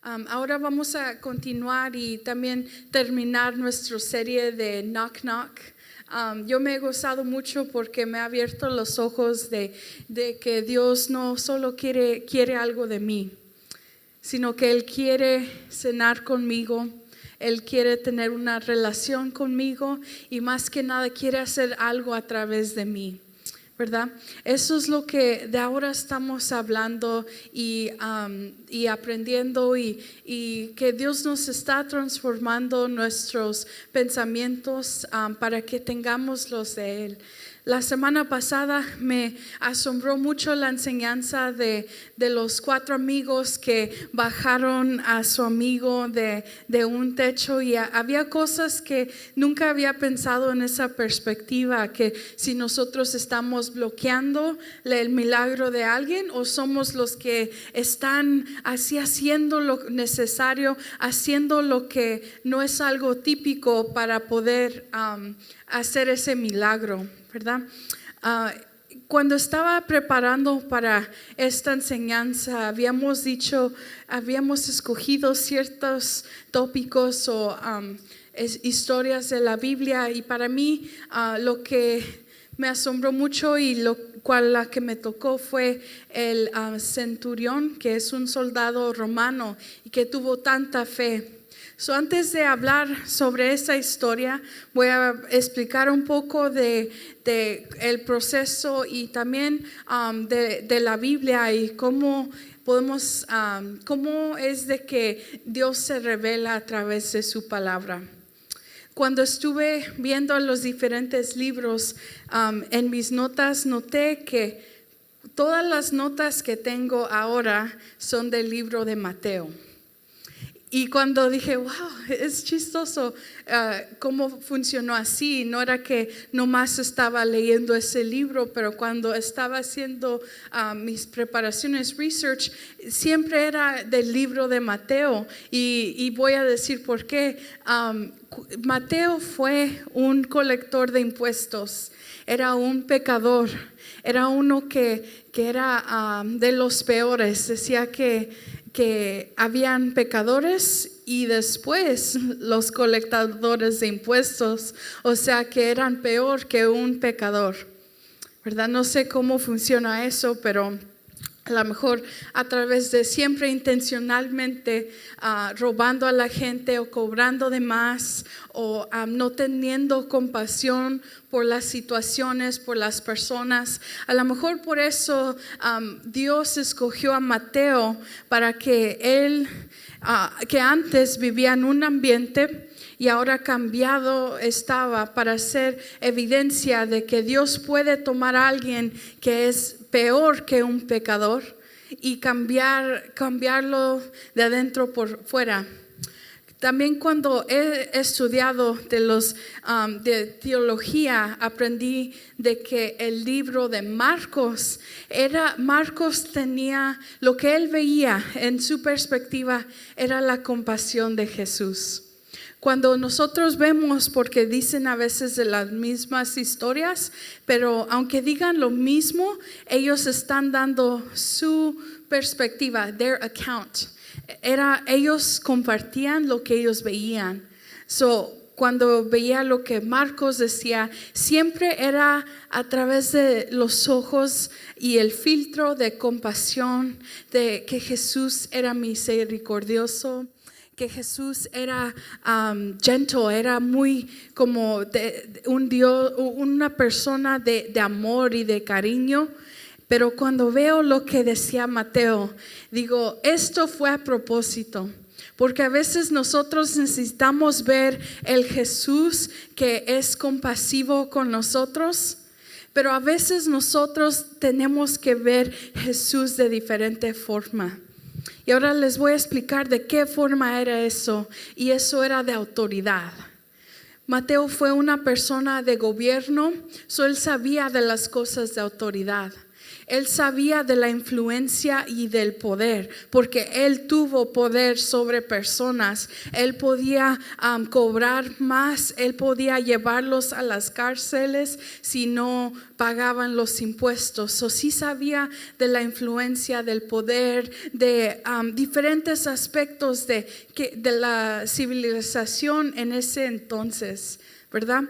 Ahora vamos a continuar y también terminar nuestra serie de Knock Knock. Yo me he gozado mucho porque me ha abierto los ojos de que Dios no solo quiere algo de mí, sino que Él quiere cenar conmigo. Él quiere tener una relación conmigo y más que nada quiere hacer algo a través de mí, ¿verdad? Eso es lo que de ahora estamos hablando y aprendiendo y que Dios nos está transformando nuestros pensamientos para que tengamos los de Él. La semana pasada me asombró mucho la enseñanza de los 4 amigos que bajaron a su amigo de un techo y había cosas que nunca había pensado en esa perspectiva, que si nosotros estamos bloqueando el milagro de alguien o somos los que están así haciendo lo necesario, haciendo lo que no es algo típico para poder hacer ese milagro, ¿verdad? Cuando estaba preparando para esta enseñanza, habíamos escogido ciertos tópicos o historias de la Biblia y para mí lo que me asombró mucho y la que me tocó fue el centurión, que es un soldado romano y que tuvo tanta fe. Antes de hablar sobre esa historia, voy a explicar un poco de el proceso y también de la Biblia y cómo es de que Dios se revela a través de su palabra. Cuando estuve viendo los diferentes libros en mis notas, noté que todas las notas que tengo ahora son del libro de Mateo. Y cuando dije, wow, es chistoso cómo funcionó así. No era que nomás estaba leyendo ese libro, pero cuando estaba haciendo mis preparaciones, research, siempre era del libro de Mateo. Y voy a decir por qué. Mateo fue un colector de impuestos, era un pecador, era uno que era de los peores. Decía que habían pecadores y después los colectadores de impuestos, o sea que eran peor que un pecador, ¿verdad? No sé cómo funciona eso, pero a lo mejor a través de siempre intencionalmente robando a la gente o cobrando de más o no teniendo compasión por las situaciones, por las personas. A lo mejor por eso Dios escogió a Mateo para que él, que antes vivía en un ambiente y ahora cambiado estaba, para hacer evidencia de que Dios puede tomar a alguien que es peor que un pecador y cambiarlo de adentro por fuera. También cuando he estudiado de teología, aprendí de que el libro de Marcos tenía lo que él veía en su perspectiva, era la compasión de Jesús. Cuando nosotros vemos, porque dicen a veces de las mismas historias, pero aunque digan lo mismo, ellos están dando su perspectiva, their account. Ellos compartían lo que ellos veían. Cuando veía lo que Marcos decía, siempre era a través de los ojos y el filtro de compasión, de que Jesús era misericordioso, que Jesús era gentle, era muy como un Dios, una persona de amor y de cariño. Pero cuando veo lo que decía Mateo, digo, esto fue a propósito. Porque a veces nosotros necesitamos ver el Jesús que es compasivo con nosotros, pero a veces nosotros tenemos que ver Jesús de diferente forma. Y ahora les voy a explicar de qué forma era eso, y eso era de autoridad. Mateo fue una persona de gobierno, él sabía de las cosas de autoridad. Él sabía de la influencia y del poder, porque Él tuvo poder sobre personas. Él podía cobrar más, Él podía llevarlos a las cárceles si no pagaban los impuestos. O sí sabía de la influencia, del poder, de diferentes aspectos de la civilización en ese entonces, ¿verdad?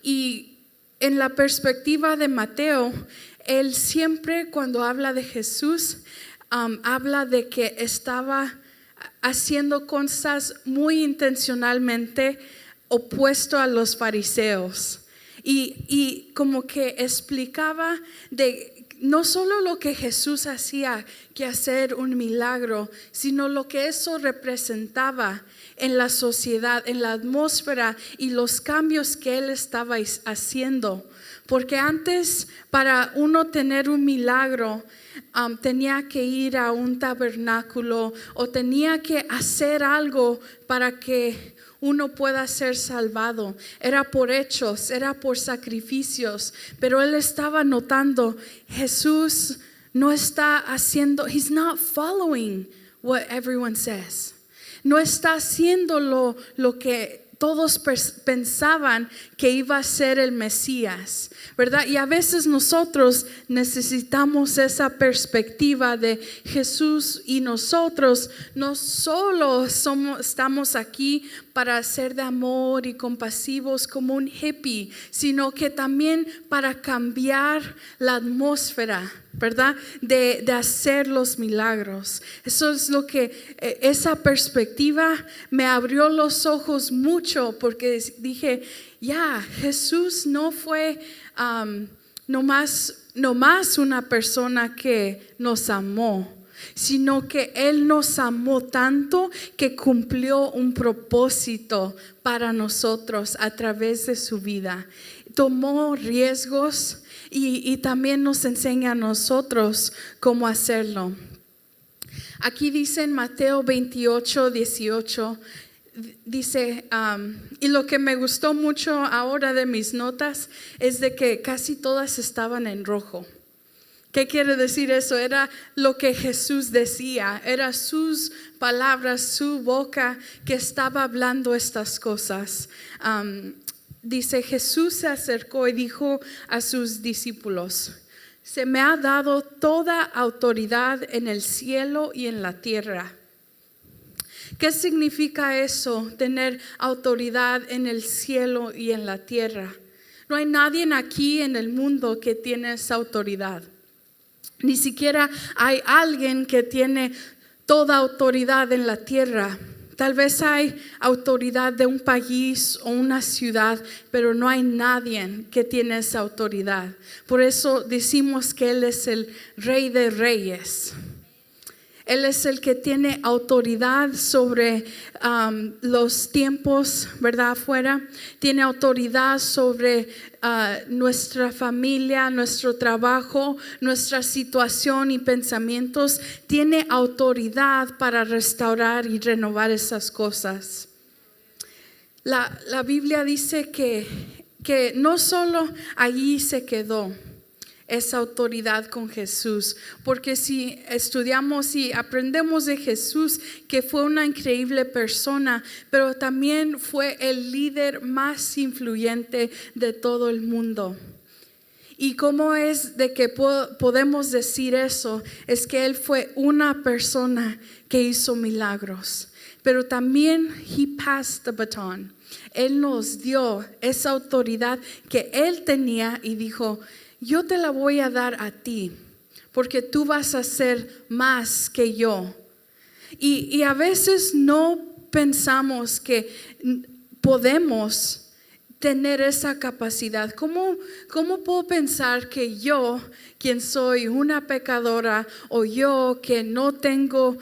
Y en la perspectiva de Mateo, él siempre cuando habla de Jesús, habla de que estaba haciendo cosas muy intencionalmente opuesto a los fariseos. Y como que explicaba de no solo lo que Jesús hacía, que hacer un milagro, sino lo que eso representaba en la sociedad, en la atmósfera y los cambios que Él estaba haciendo. Porque antes, para uno tener un milagro, tenía que ir a un tabernáculo o tenía que hacer algo para que uno pueda ser salvado. Era por hechos, era por sacrificios, pero él estaba notando, Jesús no está haciendo, he's not following what everyone says. No está haciendo lo que todos pensaban que iba a ser el Mesías, ¿verdad? Y a veces nosotros necesitamos esa perspectiva de Jesús, y nosotros no solo estamos aquí para ser de amor y compasivos como un hippie, sino que también para cambiar la atmósfera, ¿verdad? De hacer los milagros. Eso es lo que esa perspectiva me abrió los ojos mucho, porque dije, Jesús no fue nomás una persona que nos amó, sino que Él nos amó tanto que cumplió un propósito para nosotros a través de su vida. Tomó riesgos y también nos enseña a nosotros cómo hacerlo. Aquí dice en Mateo 28, 18, dice, y lo que me gustó mucho ahora de mis notas es de que casi todas estaban en rojo. ¿Qué quiere decir eso? Era lo que Jesús decía, era sus palabras, su boca que estaba hablando estas cosas. Dice, Jesús se acercó y dijo a sus discípulos, se me ha dado toda autoridad en el cielo y en la tierra. ¿Qué significa eso? Tener autoridad en el cielo y en la tierra. No hay nadie aquí en el mundo que tiene esa autoridad. Ni siquiera hay alguien que tiene toda autoridad en la tierra. Tal vez hay autoridad de un país o una ciudad, pero no hay nadie que tiene esa autoridad. Por eso decimos que Él es el Rey de Reyes. Él es el que tiene autoridad sobre los tiempos, ¿verdad? Afuera. Tiene autoridad sobre nuestra familia, nuestro trabajo, nuestra situación y pensamientos. Tiene autoridad para restaurar y renovar esas cosas. La Biblia dice que no solo allí se quedó esa autoridad con Jesús, porque si estudiamos y aprendemos de Jesús, que fue una increíble persona, pero también fue el líder más influyente de todo el mundo. Y cómo es de que podemos decir eso, es que Él fue una persona que hizo milagros, pero también He passed the baton. Él nos dio esa autoridad que Él tenía y dijo, yo te la voy a dar a ti, porque tú vas a hacer más que yo. Y a veces no pensamos que podemos tener esa capacidad. ¿Cómo puedo pensar que yo, quien soy una pecadora, o yo que no tengo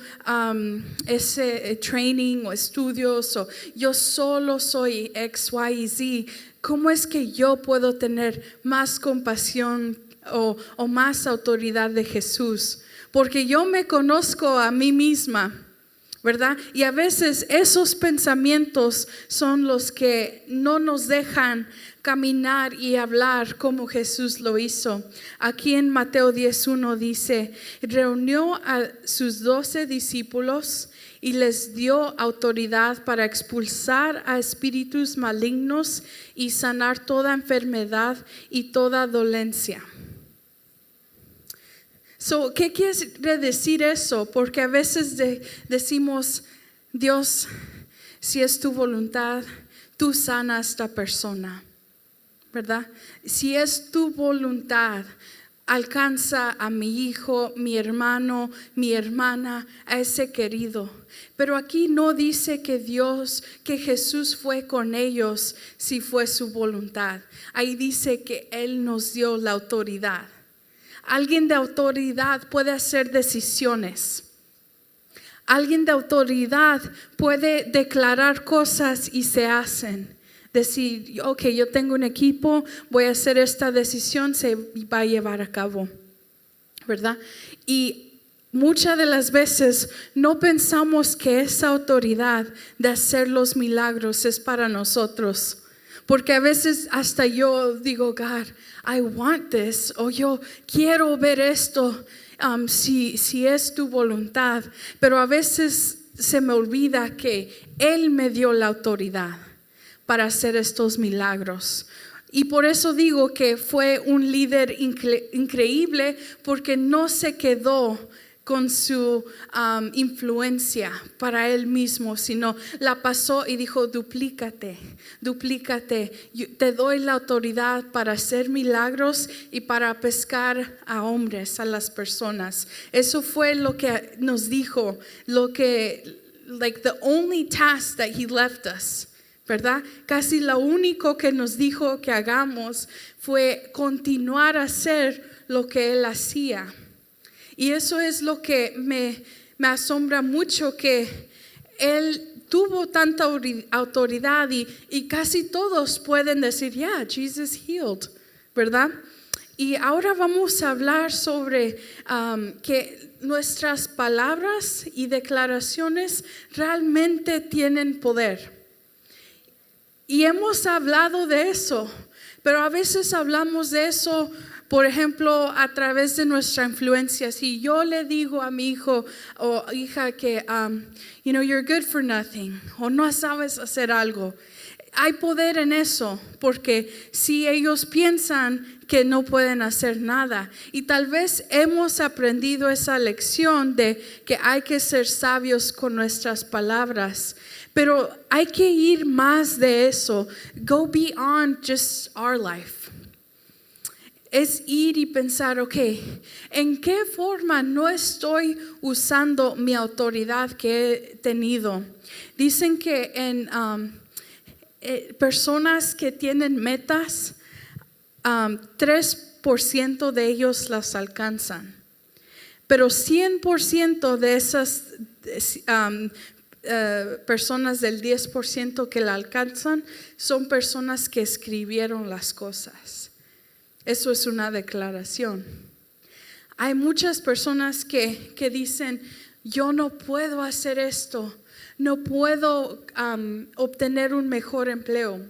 ese training o estudios, o yo solo soy X, Y y Z, ¿cómo es que yo puedo tener más compasión o más autoridad de Jesús? Porque yo me conozco a mí misma ¿verdad? Y a veces esos pensamientos son los que no nos dejan caminar y hablar como Jesús lo hizo. Aquí en Mateo 10:1 dice, reunió a sus 12 discípulos y les dio autoridad para expulsar a espíritus malignos y sanar toda enfermedad y toda dolencia. So, ¿qué quiere decir eso? Porque a veces decimos, Dios, si es tu voluntad, tú sana a esta persona, ¿verdad? Si es tu voluntad, alcanza a mi hijo, mi hermano, mi hermana, a ese querido. Pero aquí no dice que Jesús fue con ellos si fue su voluntad. Ahí dice que Él nos dio la autoridad. Alguien de autoridad puede hacer decisiones. Alguien de autoridad puede declarar cosas y se hacen. Decir, ok, yo tengo un equipo, voy a hacer esta decisión, se va a llevar a cabo, ¿verdad? Y muchas de las veces no pensamos que esa autoridad de hacer los milagros es para nosotros. Porque a veces hasta yo digo, God, I want this, o yo quiero ver esto, si es tu voluntad. Pero a veces se me olvida que Él me dio la autoridad para hacer estos milagros. Y por eso digo que fue un líder increíble, porque no se quedó con su influencia para él mismo, sino la pasó y dijo, duplícate, yo te doy la autoridad para hacer milagros y para pescar a hombres, a las personas. Eso fue lo que nos dijo, like the only task that he left us, ¿verdad? Casi lo único que nos dijo que hagamos fue continuar a hacer lo que él hacía. Y eso es lo que me asombra mucho, que Él tuvo tanta autoridad y casi todos pueden decir, yeah, Jesus healed, ¿verdad? Y ahora vamos a hablar sobre que nuestras palabras y declaraciones realmente tienen poder. Y hemos hablado de eso, pero a veces hablamos de eso, por ejemplo, a través de nuestra influencia. Si yo le digo a mi hijo o hija que, you're good for nothing, o no sabes hacer algo, hay poder en eso, porque si ellos piensan que no pueden hacer nada, y tal vez hemos aprendido esa lección de que hay que ser sabios con nuestras palabras, pero hay que ir más de eso, go beyond just our life. Es ir y pensar, ok, ¿en qué forma no estoy usando mi autoridad que he tenido? Dicen que en personas que tienen metas, 3% de ellos las alcanzan. Pero 100% de esas personas del 10% que la alcanzan son personas que escribieron las cosas. Eso es una declaración. Hay muchas personas que dicen, yo no puedo hacer esto, no puedo obtener un mejor empleo,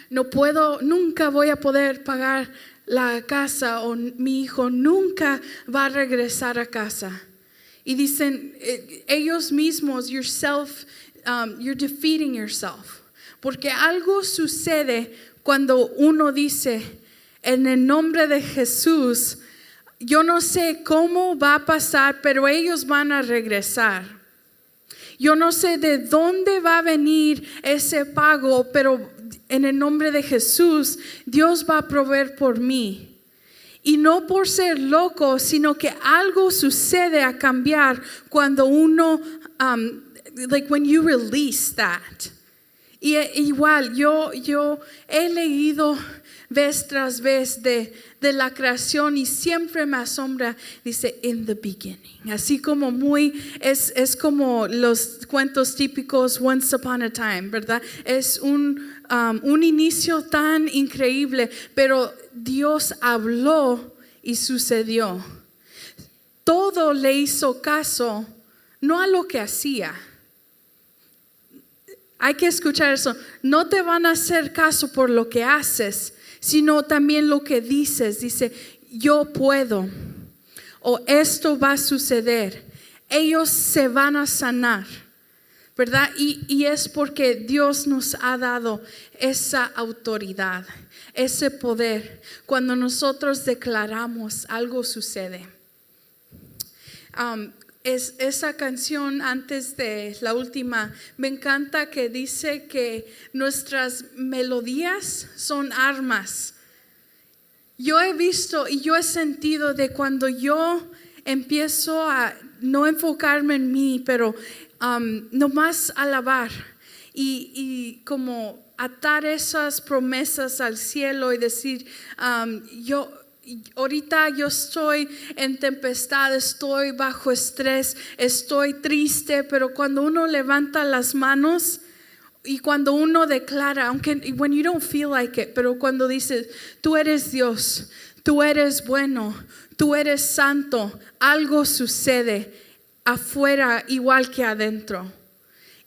nunca voy a poder pagar la casa, o mi hijo nunca va a regresar a casa. Y dicen ellos mismos, you're defeating yourself. Porque algo sucede cuando uno dice, en el nombre de Jesús, yo no sé cómo va a pasar, pero ellos van a regresar. Yo no sé de dónde va a venir ese pago, pero en el nombre de Jesús, Dios va a proveer por mí. Y no por ser loco, sino que algo sucede a cambiar cuando uno, like when you release that. Y igual, yo he leído vez tras vez de la creación y siempre me asombra, dice in the beginning, así como es como los cuentos típicos Once Upon a Time, ¿verdad? Es un inicio tan increíble, pero Dios habló y sucedió. Todo le hizo caso no a lo que hacía. Hay que escuchar eso. No te van a hacer caso por lo que haces, sino también lo que dices. Dice, yo puedo, o esto va a suceder. Ellos se van a sanar, ¿verdad? Y es porque Dios nos ha dado esa autoridad, ese poder. Cuando nosotros declaramos, algo sucede. Esa canción antes de la última, me encanta que dice que nuestras melodías son armas. Yo he visto y yo he sentido de cuando yo empiezo a no enfocarme en mí, pero nomás alabar y como atar esas promesas al cielo y decir, ahorita yo estoy en tempestad, estoy bajo estrés, estoy triste, pero cuando uno levanta las manos y cuando uno declara, aunque when you don't feel like it, pero cuando dices, tú eres Dios, tú eres bueno, tú eres santo, algo sucede afuera igual que adentro.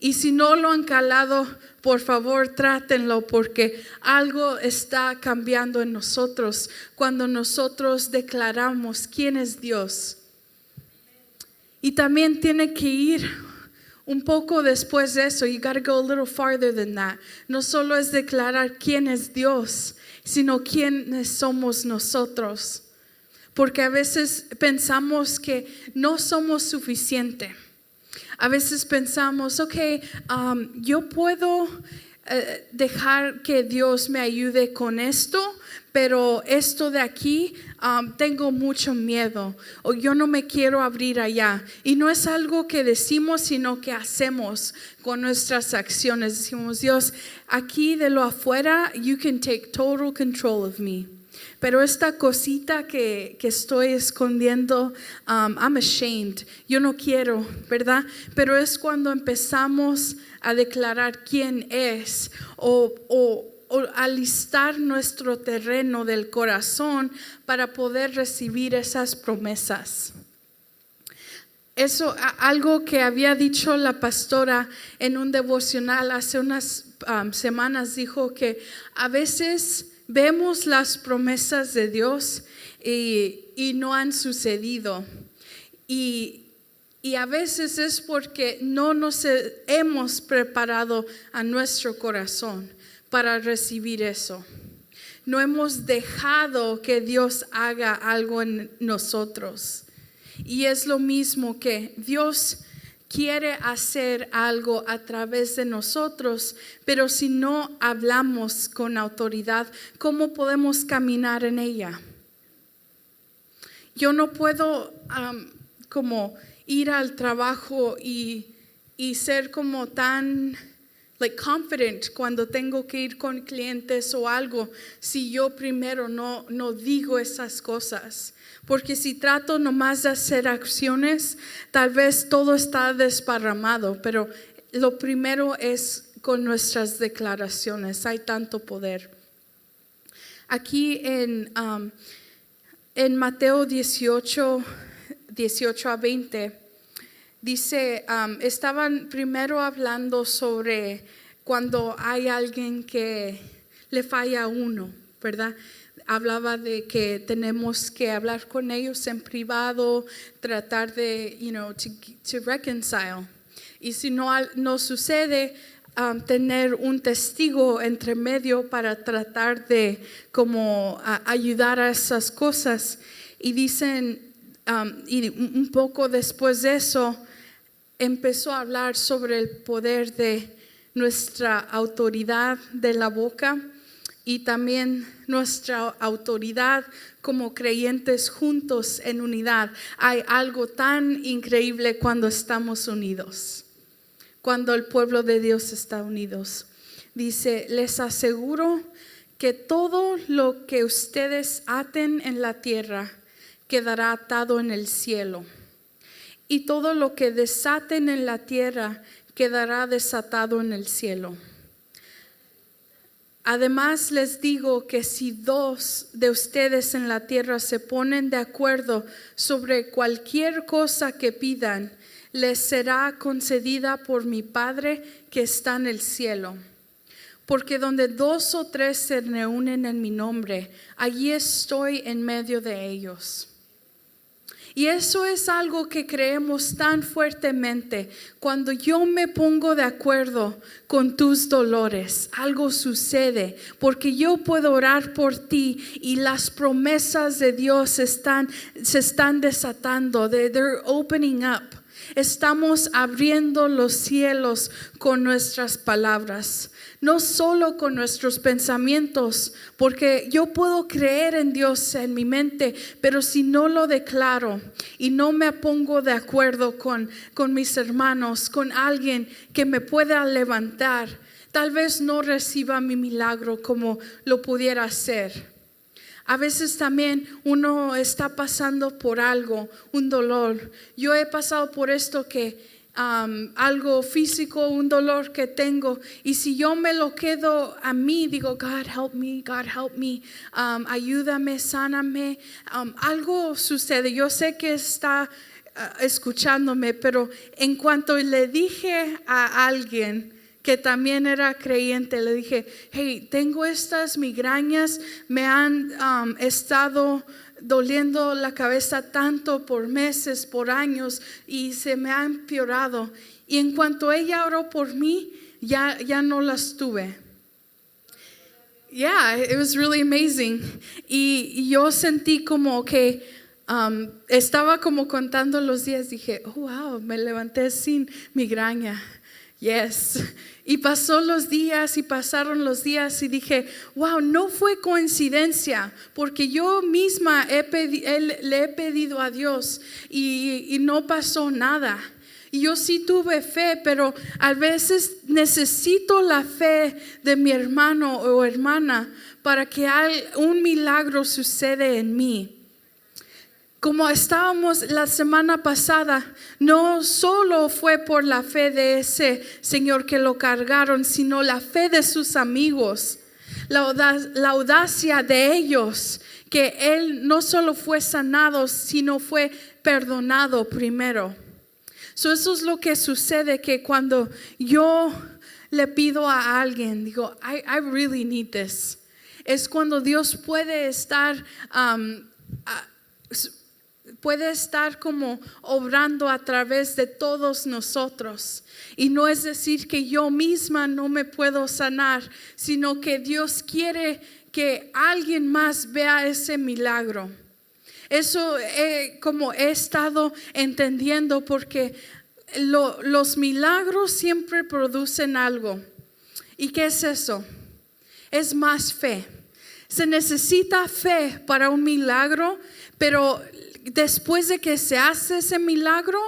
Y si no lo han calado, por favor trátenlo, porque algo está cambiando en nosotros cuando nosotros declaramos quién es Dios. Y también tiene que ir un poco después de eso. You got to go a little farther than that. No solo es declarar quién es Dios, sino quiénes somos nosotros. Porque a veces pensamos que no somos suficientes. A veces pensamos, yo puedo dejar que Dios me ayude con esto, pero esto de aquí tengo mucho miedo, o yo no me quiero abrir allá. Y no es algo que decimos, sino que hacemos con nuestras acciones. Decimos, Dios, aquí de lo afuera, you can take total control of me. Pero esta cosita que estoy escondiendo, I'm ashamed. Yo no quiero, ¿verdad? Pero es cuando empezamos a declarar quién es o alistar nuestro terreno del corazón para poder recibir esas promesas. Eso, algo que había dicho la pastora en un devocional hace unas semanas, dijo que a veces vemos las promesas de Dios y no han sucedido. Y a veces es porque no nos hemos preparado a nuestro corazón para recibir eso. No hemos dejado que Dios haga algo en nosotros. Y es lo mismo que Dios quiere hacer algo a través de nosotros, pero si no hablamos con autoridad, ¿cómo podemos caminar en ella? Yo no puedo como ir al trabajo y ser como tan confident cuando tengo que ir con clientes o algo, si yo primero no digo esas cosas. Porque si trato nomás de hacer acciones, tal vez todo está desparramado, pero lo primero es con nuestras declaraciones. Hay tanto poder. Aquí en Mateo 18 a 20, dice, estaban primero hablando sobre cuando hay alguien que le falla a uno, ¿verdad? Hablaba de que tenemos que hablar con ellos en privado, tratar de, to reconcile. Y si no sucede, tener un testigo entre medio para tratar de como ayudar a esas cosas. Y dicen, y un poco después de eso, empezó a hablar sobre el poder de nuestra autoridad de la boca y también nuestra autoridad como creyentes juntos en unidad. Hay algo tan increíble cuando estamos unidos, cuando el pueblo de Dios está unidos. Dice, les aseguro que todo lo que ustedes aten en la tierra quedará atado en el cielo, y todo lo que desaten en la tierra quedará desatado en el cielo. Además les digo que si 2 de ustedes en la tierra se ponen de acuerdo sobre cualquier cosa que pidan, les será concedida por mi Padre que está en el cielo. Porque donde 2 o 3 se reúnen en mi nombre, allí estoy en medio de ellos. Y eso es algo que creemos tan fuertemente. Cuando yo me pongo de acuerdo con tus dolores, algo sucede, porque yo puedo orar por ti y las promesas de Dios se están desatando. They're opening up. Estamos abriendo los cielos con nuestras palabras, no solo con nuestros pensamientos, porque yo puedo creer en Dios en mi mente, pero si no lo declaro y no me pongo de acuerdo con mis hermanos, con alguien que me pueda levantar, tal vez no reciba mi milagro como lo pudiera hacer. A veces también uno está pasando por algo, un dolor. Yo he pasado por esto que algo físico, un dolor que tengo, y si yo me lo quedo a mí, digo, God help me, ayúdame, sáname, algo sucede. Yo sé que está escuchándome, pero en cuanto le dije a alguien que también era creyente, le dije, hey, tengo estas migrañas, me han estado doliendo la cabeza tanto por meses, por años, y se me ha empeorado. Y en cuanto ella oró por mí, ya no las tuve. Yeah, it was really amazing. Y yo sentí como que estaba como contando los días, dije, oh wow, me levanté sin migraña. Yes. Y pasaron los días y dije, wow, no fue coincidencia, porque yo misma le he pedido a Dios y no pasó nada. Y yo sí tuve fe, pero a veces necesito la fe de mi hermano o hermana para que un milagro suceda en mí. Como estábamos la semana pasada, no solo fue por la fe de ese señor que lo cargaron, sino la fe de sus amigos, la audacia de ellos, que él no solo fue sanado, sino fue perdonado primero. Eso es lo que sucede, que cuando yo le pido a alguien, digo, I really need this. Es cuando Dios puede estar como obrando a través de todos nosotros. Y no es decir que yo misma no me puedo sanar, sino que Dios quiere que alguien más vea ese milagro. Eso como he estado entendiendo, porque los milagros siempre producen algo. ¿Y qué es eso? Es más fe. Se necesita fe para un milagro, pero después de que se hace ese milagro,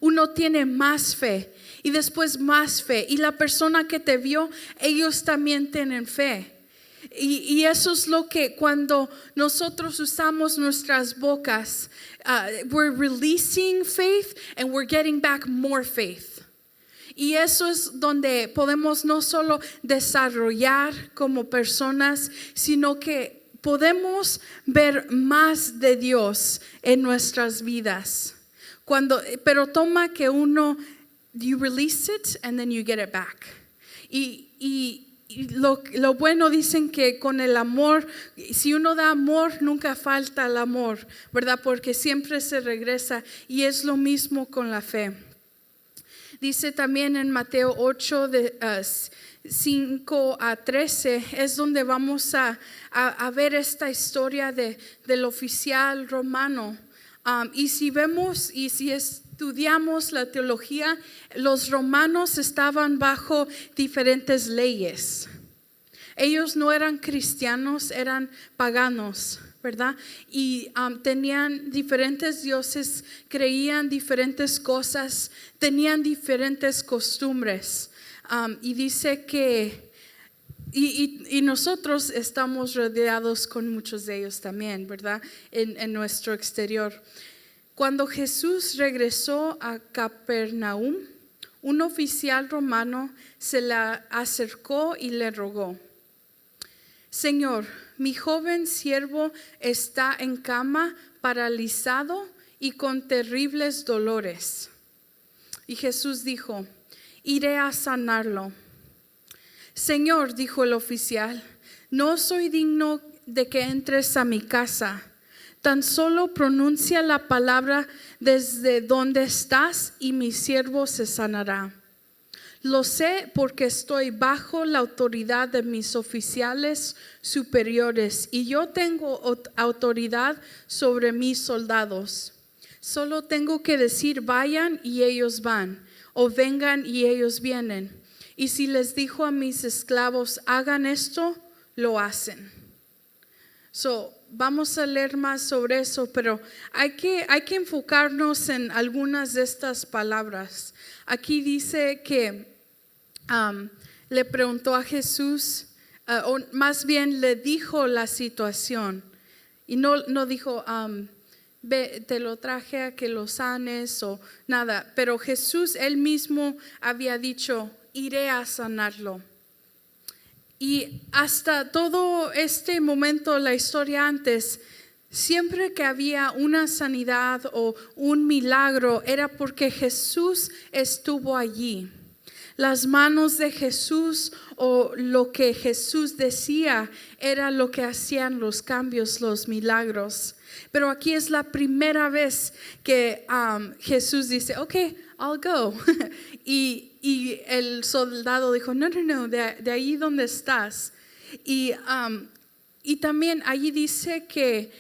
uno tiene más fe y después más fe. Y la persona que te vio, ellos también tienen fe. Y eso es lo que cuando nosotros usamos nuestras bocas, we're releasing faith and we're getting back more faith. Y eso es donde podemos no solo desarrollar como personas, sino que podemos ver más de Dios en nuestras vidas. Pero toma que you release it and then you get it back. Y lo bueno, dicen que con el amor, si uno da amor, nunca falta el amor, ¿verdad? Porque siempre se regresa, y es lo mismo con la fe. Dice también en Mateo 8, 5 a 13, es donde vamos a ver esta historia del oficial romano. Y si vemos y si estudiamos la teología, los romanos estaban bajo diferentes leyes. Ellos no eran cristianos, eran paganos, ¿verdad? Y tenían diferentes dioses, creían diferentes cosas, tenían diferentes costumbres. Y dice que y nosotros estamos rodeados con muchos de ellos también, ¿verdad? En nuestro exterior. Cuando Jesús regresó a Capernaum, un oficial romano se le acercó y le rogó: Señor, mi joven siervo está en cama, paralizado y con terribles dolores. Y Jesús dijo, iré a sanarlo. Señor, dijo el oficial, no soy digno de que entres a mi casa. Tan solo pronuncia la palabra desde donde estás y mi siervo se sanará. Lo sé porque estoy bajo la autoridad de mis oficiales superiores y yo tengo autoridad sobre mis soldados. Solo tengo que decir vayan y ellos van, o vengan y ellos vienen. Y si les dijo a mis esclavos hagan esto, lo hacen. Vamos a leer más sobre eso, pero hay que enfocarnos en algunas de estas palabras. Aquí dice que le preguntó a Jesús, o más bien le dijo la situación. Y no dijo, ve, te lo traje a que lo sanes o nada. Pero Jesús él mismo había dicho, iré a sanarlo. Y hasta todo este momento, la historia antes, siempre que había una sanidad o un milagro, era porque Jesús estuvo allí. Las manos de Jesús o lo que Jesús decía era lo que hacían los cambios, los milagros. Pero aquí es la primera vez que Jesús dice, ok, I'll go. Y el soldado dijo, no, de ahí donde estás. Y también allí dice que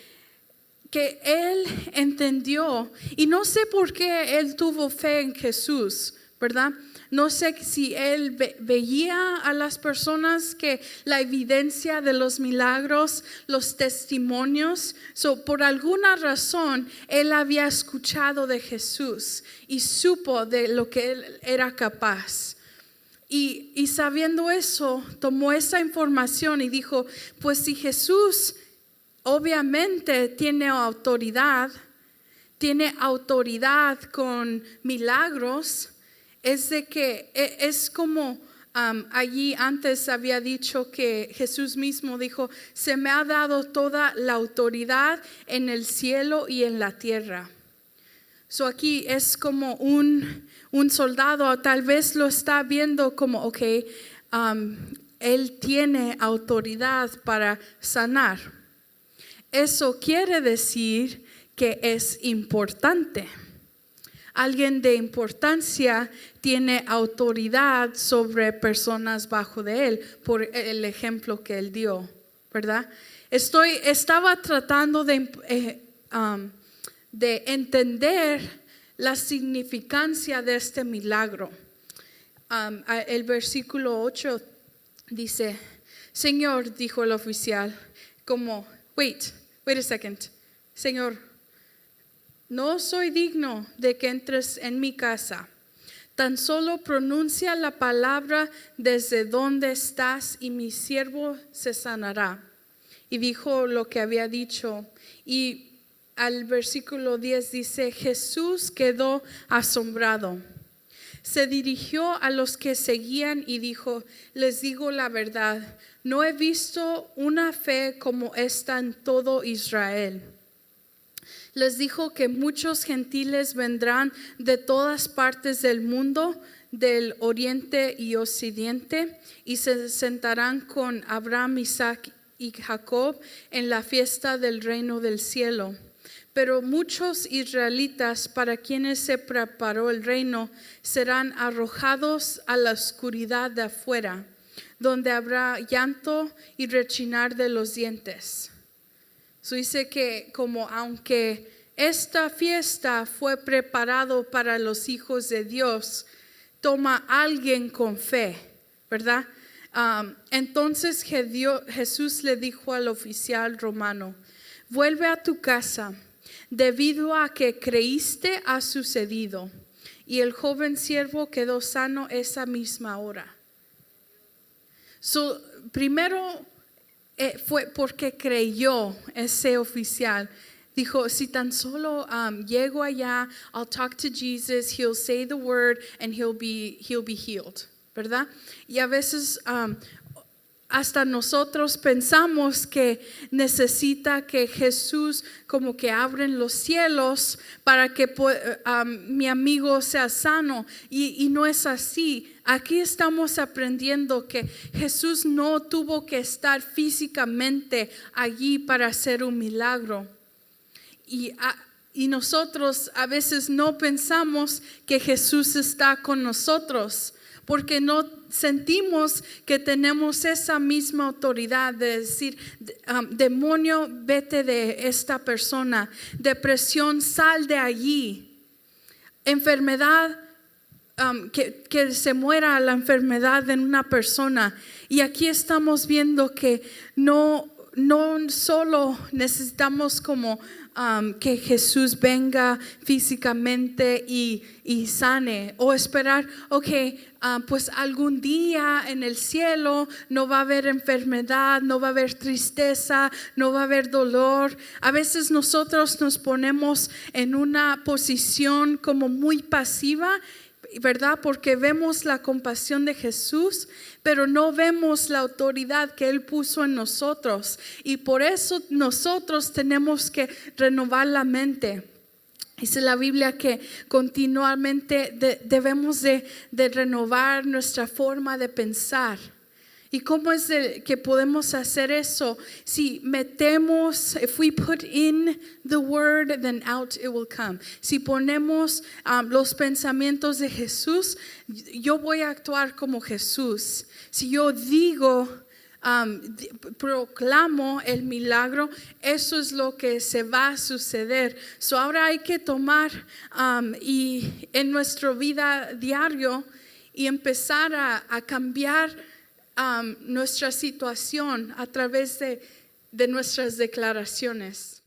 él entendió, y no sé por qué él tuvo fe en Jesús, ¿verdad? No sé si él veía a las personas que la evidencia de los milagros, los testimonios, por alguna razón él había escuchado de Jesús y supo de lo que él era capaz. Y sabiendo eso, tomó esa información y dijo, pues si Jesús obviamente tiene autoridad con milagros, es de que es como allí antes había dicho que Jesús mismo dijo, se me ha dado toda la autoridad en el cielo y en la tierra. Aquí es como un soldado, tal vez lo está viendo como, ok, él tiene autoridad para sanar. Eso quiere decir que es importante. Alguien de importancia tiene autoridad sobre personas bajo de él, por el ejemplo que él dio, ¿verdad? Estaba tratando de entender la significancia de este milagro. El versículo 8 dice, Señor, dijo el oficial, como, wait a second, Señor, no soy digno de que entres en mi casa. Tan solo pronuncia la palabra desde donde estás y mi siervo se sanará. Y dijo lo que había dicho. Y al versículo 10 dice, Jesús quedó asombrado. Se dirigió a los que seguían y dijo, les digo la verdad, no he visto una fe como esta en todo Israel. Les dijo que muchos gentiles vendrán de todas partes del mundo, del oriente y occidente, y se sentarán con Abraham, Isaac y Jacob en la fiesta del reino del cielo. Pero muchos israelitas para quienes se preparó el reino serán arrojados a la oscuridad de afuera, donde habrá llanto y rechinar de los dientes. Dice que como aunque esta fiesta fue preparado para los hijos de Dios, toma alguien con fe, ¿verdad? Entonces Jesús le dijo al oficial romano, vuelve a tu casa, debido a que creíste ha sucedido. Y el joven siervo quedó sano esa misma hora. Primero fue porque creyó ese oficial. Dijo, si tan solo llego allá, I'll talk to Jesus, he'll say the word and he'll be healed, ¿verdad? Y a veces hasta nosotros pensamos que necesita que Jesús como que abren los cielos para que mi amigo sea sano y no es así. Aquí estamos aprendiendo que Jesús no tuvo que estar físicamente allí para hacer un milagro. Y nosotros a veces no pensamos que Jesús está con nosotros, porque no sentimos que tenemos esa misma autoridad de decir, demonio, vete de esta persona, depresión, sal de allí, enfermedad, que se muera la enfermedad en una persona. Y aquí estamos viendo que no solo necesitamos como que Jesús venga físicamente y sane, o esperar, pues algún día en el cielo no va a haber enfermedad, no va a haber tristeza, no va a haber dolor. A veces nosotros nos ponemos en una posición como muy pasiva, ¿verdad? Porque vemos la compasión de Jesús, pero no vemos la autoridad que Él puso en nosotros. Y por eso nosotros tenemos que renovar la mente. Dice la Biblia que continuamente debemos de renovar nuestra forma de pensar. ¿Y cómo es que podemos hacer eso? Si metemos, if we put in the word, then out it will come. Si ponemos los pensamientos de Jesús, yo voy a actuar como Jesús. Si yo digo, proclamo el milagro, eso es lo que se va a suceder. So ahora hay que tomar y en nuestra vida diario y empezar a cambiar nuestra situación a través de nuestras declaraciones.